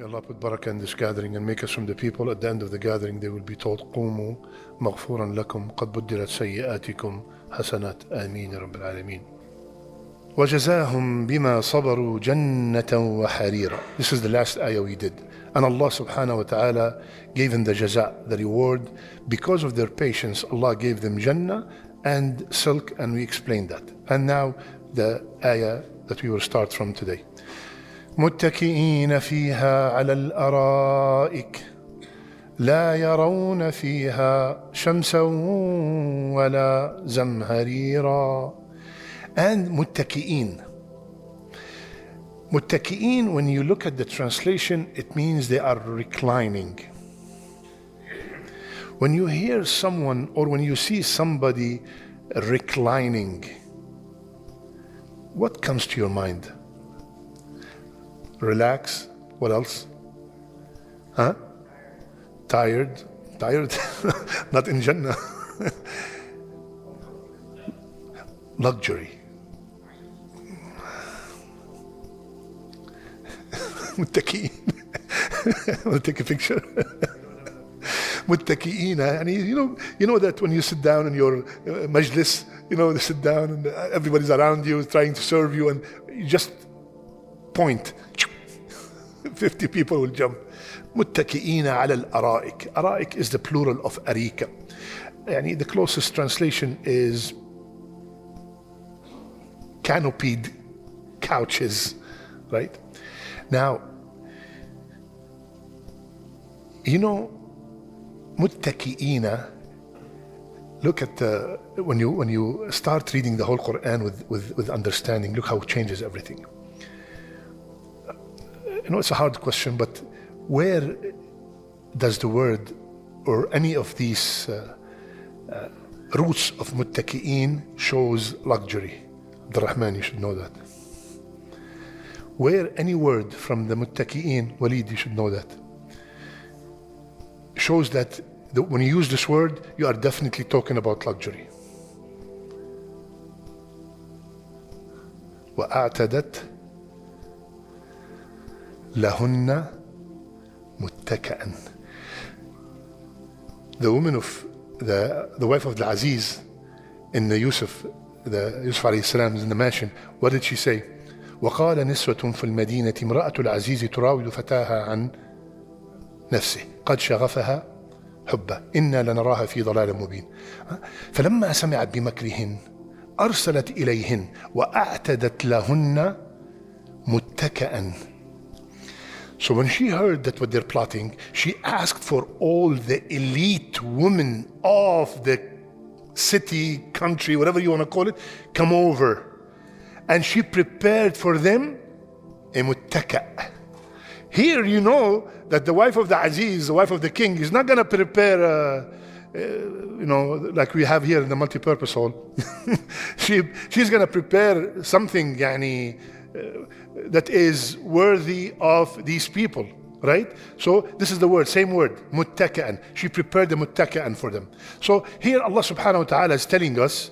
May Allah put barakah in this gathering and make us from the people. At the end of the gathering, they will be told, قوموا مغفورا لكم قد بدلت سيئاتكم حسنات آمين يا رب العالمين. وجزاهم بما صبروا جنة وحريرا. This is the last ayah we did. And Allah subhanahu wa ta'ala gave them the jaza, the reward. Because of their patience, Allah gave them Jannah and silk, and we explained that. And now the ayah that we will start from today. متكئين فيها على الأرائك لا يرون فيها شمسا ولا زمهريرا. And متكئين. متكئين, when you look at the translation, it means they are reclining. When you hear someone or when you see somebody reclining, what comes to your mind? Relax. What else? Huh? Tired. Tired? Not in Jannah. Luxury. متكئين. Want to take a picture? متكئين. And you know that when you sit down in your majlis, they sit down and everybody's around you trying to serve you, and you just point. 50 people will jump. متكئين على الأرائك. أرائك is the plural of arika. يعني the closest translation is canopied couches, right? Now, متكئين, look at when you start reading the whole Quran with understanding, look how it changes everything. It's a hard question, but where does the word or any of these roots of muttaki'een shows luxury? Abdul Rahman, you should know that. Where any word from the muttaki'een, Walid, you should know that, shows that when you use this word, you are definitely talking about luxury. وَأَعْتَدَتْ لَهُنَّ مُتَّكَأً. The woman of the wife of the Aziz in the Yusuf alayhi salam is in the mansion. What did she say? وقال نسوة في المدينة امرأة العزيز تراود فتاها عن نفسه قد شغفها حبا إنا لنراها في ضلال مبين. فلما سمعت بمكرهن أرسلت إليهن وأعتدت لهن متكئا. So when she heard that what they're plotting, she asked for all the elite women of the city, country, whatever you want to call it, come over. And she prepared for them a muttaka. Here you know that the wife of the Aziz, the wife of the king, is not going to prepare, like we have here in the multi-purpose hall. She's going to prepare something that is worthy of these people, right? So this is the word, same word, muttaka'an. She prepared the muttaka'an for them. So here Allah subhanahu wa ta'ala is telling us,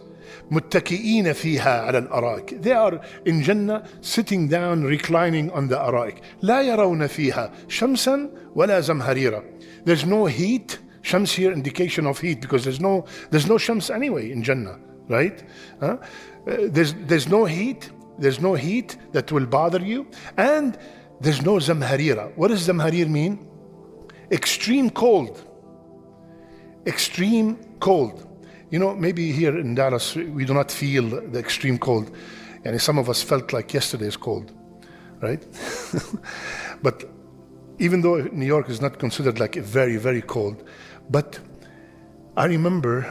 متكئين فيها على الأرائك. They are in Jannah sitting down, reclining on the أرائك. لا يرون فيها شمسا ولا زمهريرا. There's no heat. Shams here indication of heat, because there's no shams anyway in Jannah, right? There's no heat. There's no heat that will bother you, and there's no zamharira. What does zamharir mean? Extreme cold. Extreme cold. Maybe here in Dallas we do not feel the extreme cold, and some of us felt like yesterday's cold, right? But even though New York is not considered like a very, very cold, but I remember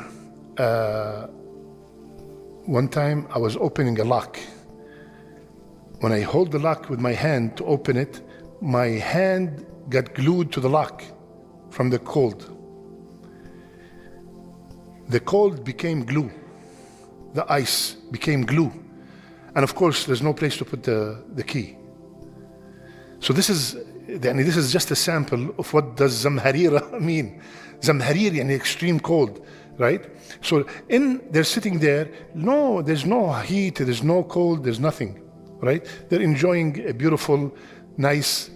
one time I was opening a lock. When I hold the lock with my hand to open it, my hand got glued to the lock from the cold. The cold became glue. The ice became glue. And of course, there's no place to put the key. So this is just a sample of what does zamharira mean. Zamharir, extreme cold, right? So they're sitting there. No, there's no heat, there's no cold, there's nothing, right? They're enjoying a beautiful, nice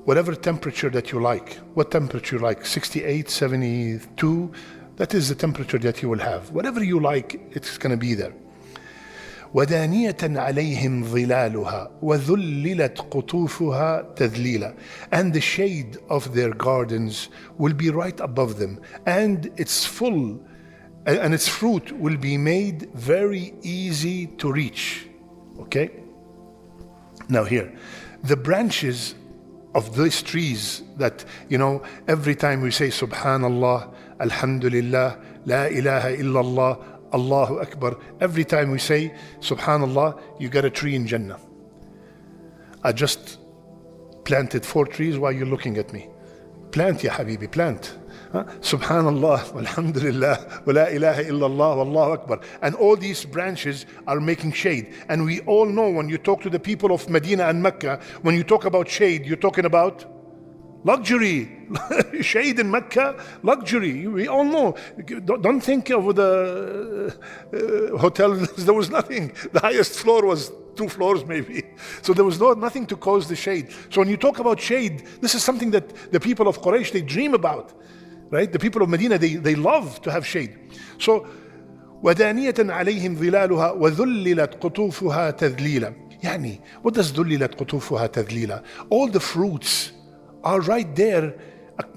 whatever temperature that you like. What temperature you like? 68, 72, that is the temperature that you will have. Whatever you like, it's going to be there. ودانية عليهم ظلالها وذللت قطوفها تذليلا. And the shade of their gardens will be right above them, and it's full, and its fruit will be made very easy to reach. Okay? Now here, the branches of these trees that, every time we say Subhanallah, Alhamdulillah, La ilaha illallah, Allahu Akbar, every time we say Subhanallah, you get a tree in Jannah. I just planted 4 trees while you're looking at me. Plant, ya habibi, plant. Subhanallah, Alhamdulillah, wa la ilaha illallah, Allahu Akbar. And all these branches are making shade. And we all know, when you talk to the people of Medina and Mecca, when you talk about shade, you're talking about luxury. Shade in Mecca, luxury. We all know. Don't think of the hotel. There was nothing. The highest floor was 2 floors maybe. So there was nothing to cause the shade. So when you talk about shade, this is something that the people of Quraysh, they dream about. Right? The people of Medina, they love to have shade. So ودانية عليهم ظلالها وذللت قطوفها تذليلا. يعني, what does ذللت قطوفها تذليلا? All the fruits are right there.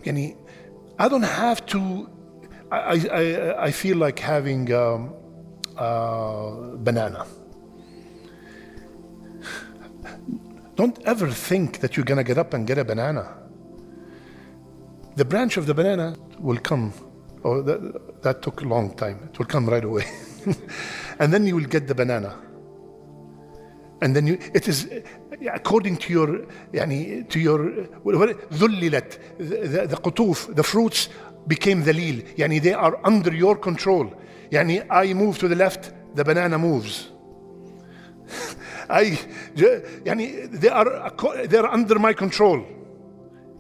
يعني, I don't have to. I feel like having banana. Don't ever think that you're gonna get up and get a banana. The branch of the banana will come. Oh, that took a long time. It will come right away. And then you will get the banana. And then it is according to your ذللت, the قطوف, the fruits became dhalil. يعني they are under your control. يعني I move to the left, the banana moves. they are under my control.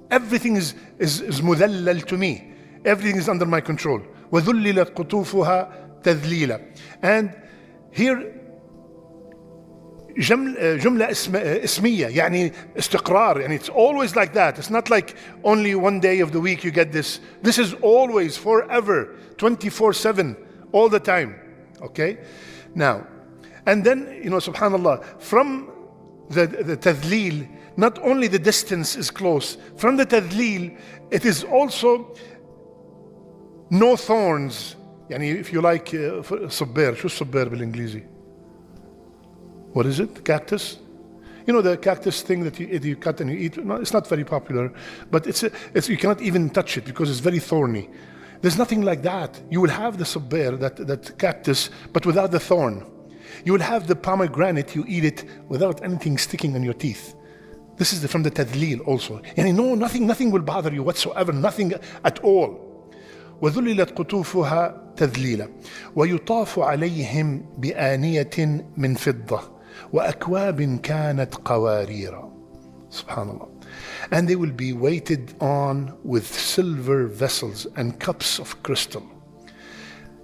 Everything is مذلل to me. Everything is under my control. وذللت قطوفها تذليلا. And here جملة اسمية, يعني استقرار, يعني it's always like that. It's not like only one day of the week you get this. This is always, forever, 24/7, all the time. Okay? Now, and then, subhanallah, from the tadlil, not only the distance is close, from the tadlil, it is also no thorns. يعني if you like صبير, شو الصبير بالإنجليزي? What is it? Cactus? The cactus thing that you cut and you eat. No, it's not very popular, but it's you cannot even touch it because it's very thorny. There's nothing like that. You will have the sabir, that cactus, but without the thorn. You will have the pomegranate, you eat it without anything sticking on your teeth. This is from the tadlil also. Nothing will bother you whatsoever, nothing at all. وذللت قطوفها تذليلا ويطاف عليهم بآنية من فضة وأكواب كانت قواريرا. Subhanallah. And they will be waited on with silver vessels and cups of crystal.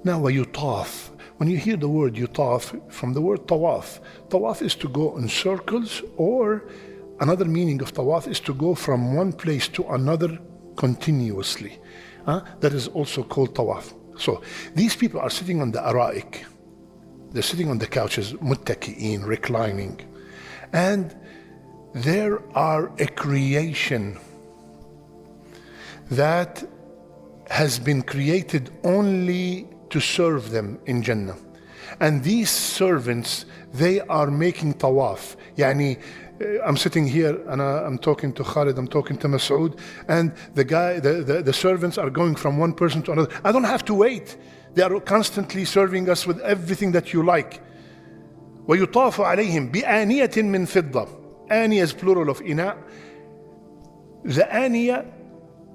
Now ويطاف, when you hear the word yutaf, from the word tawaf, tawaf is to go in circles, or another meaning of tawaf is to go from one place to another continuously. That is also called tawaf. So these people are sitting on the ara'ik. They're sitting on the couches, muttaki'een, reclining. And there are a creation that has been created only to serve them in Jannah. And these servants, they are making tawaf. Yani, I'm sitting here and I'm talking to Khalid, I'm talking to Masoud, and the servants are going from one person to another. I don't have to wait. They are constantly serving us with everything that you like. وَيُطَافُ عَلَيْهِمْ بِآنِيَةٍ مِّن فِضَّةٍ. Aniya is plural of ina. The aniya,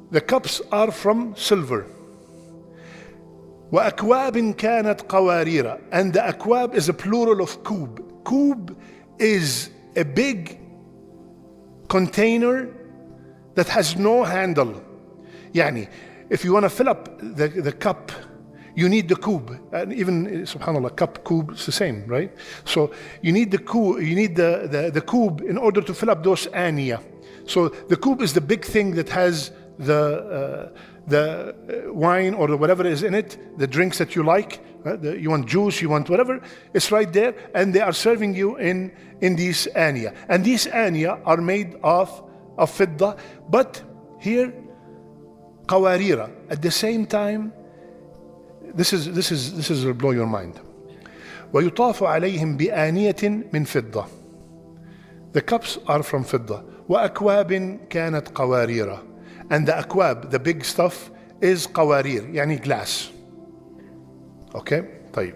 the cups are from silver. وَأَكْوَابٍ كَانَتْ قَوَارِيرًا. And the akwab is a plural of kub. Kub is a big container that has no handle. Yani, if you want to fill up the cup, you need the kub. And even, subhanallah, cup, kub, it's the same, right? So you need the kub in order to fill up those aniya. So the koob is the big thing that has the wine or whatever is in it, the drinks that you like. You want juice, you want whatever, it's right there, and they are serving you in these aniya. And these aniya are made of fidda, but here qawarira. At the same time, this will blow your mind. ويطاف عليهم بآنية من فضة. The cups are from fidda. وأكواب كانت قوارير. And the akwab, the big stuff, is qawarir, يعني glass. Okay? طيب.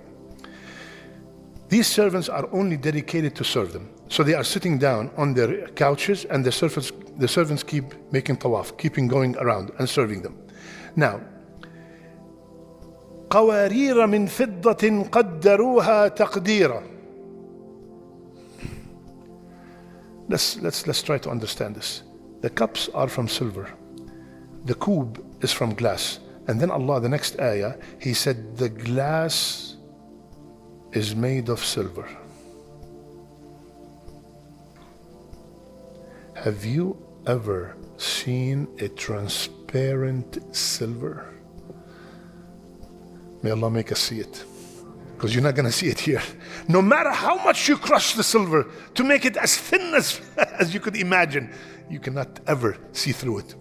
These servants are only dedicated to serve them. So they are sitting down on their couches, and the servants keep making tawaf, keeping going around and serving them. Now, قوارير من فضة قدروها تقديرا. Let's try to understand this. The cups are from silver. The koob is from glass. And then Allah, the next ayah, He said the glass is made of silver. Have you ever seen a transparent silver? May Allah make us see it, because you're not going to see it here. No matter how much you crush the silver to make it as thin as you could imagine, you cannot ever see through it.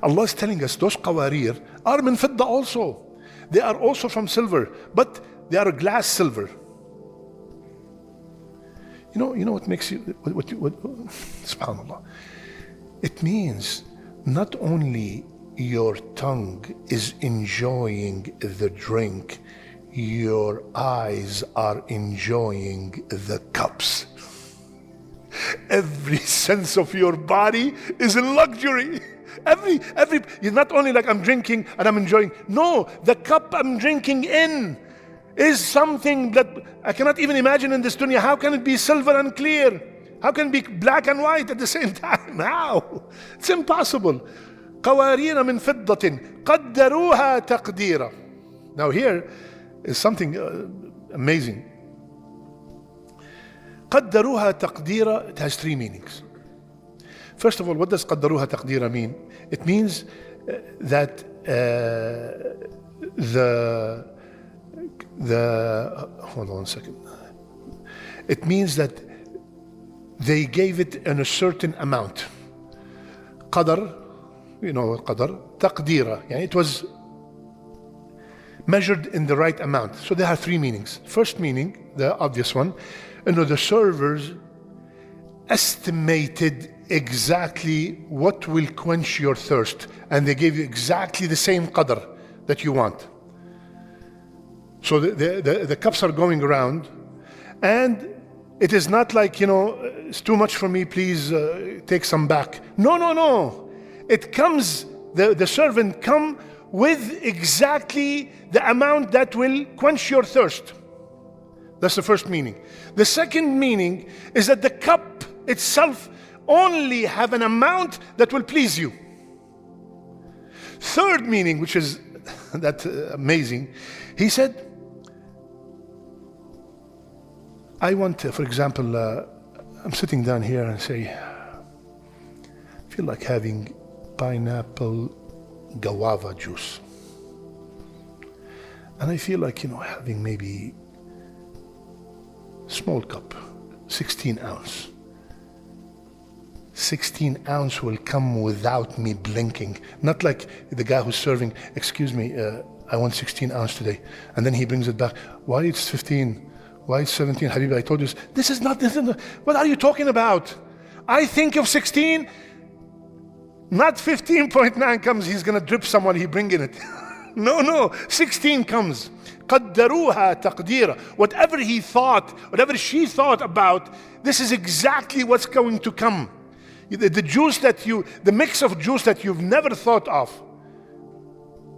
Allah is telling us those qawarir are min fidda also. They are also from silver, but they are glass silver. You know what makes you, what subhanAllah. It means not only your tongue is enjoying the drink, your eyes are enjoying the cups. Every sense of your body is in luxury. You're not only like I'm drinking and I'm enjoying. No, the cup I'm drinking in is something that I cannot even imagine in this dunya. How can it be silver and clear? How can it be black and white at the same time? How? It's impossible. قوارير من فضة قدروها تقديرا. Now here is something amazing. قدروها تقديرا, it has three meanings. First of all, what does قدروها تقديرا mean? It means that hold on a second. It means that they gave it in a certain amount. قدر, you know, qadar, taqdeera. Yeah, it was measured in the right amount. So there are three meanings. First meaning, the obvious one, the servers estimated exactly what will quench your thirst, and they gave you exactly the same qadr that you want. So the cups are going around, and it is not like, it's too much for me, please take some back. No. It comes, the servant come with exactly the amount that will quench your thirst. That's the first meaning. The second meaning is that the cup itself only have an amount that will please you. Third meaning, which is that amazing, he said, I want, for example, I'm sitting down here and say, I feel like having pineapple guava juice, and I feel like having maybe small cup, 16 ounce. 16 ounce will come without me blinking. Not like the guy who's serving, excuse me, I want 16 ounce today, and then he brings it back. Why it's 15? Why it's 17? Habibi, I told you this is not. What are you talking about? I think of 16. Not 15.9 comes, he's going to drip someone, he bring in it. No, 16 comes. قدروها تقديرا. Whatever he thought, whatever she thought about, this is exactly what's going to come. The juice the mix of juice that you've never thought of.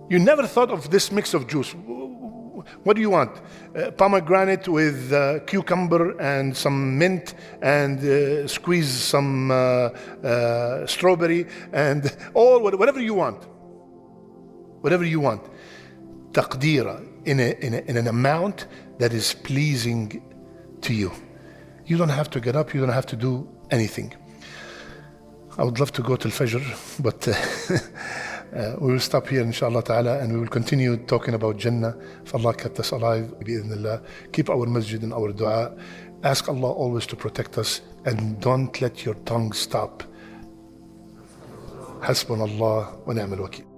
You never thought of this mix of juice. What do you want? Pomegranate with cucumber and some mint, and squeeze some strawberry, and whatever you want. Whatever you want. Taqdeera, in an amount that is pleasing to you. You don't have to get up, you don't have to do anything. I would love to go till Fajr, but we will stop here inshallah ta'ala, and we will continue talking about Jannah. If Allah kept us alive, bi'idhnillah. Keep our masjid and our dua. Ask Allah always to protect us, and don't let your tongue stop. Hasbunallah wa ni'mal wakeel.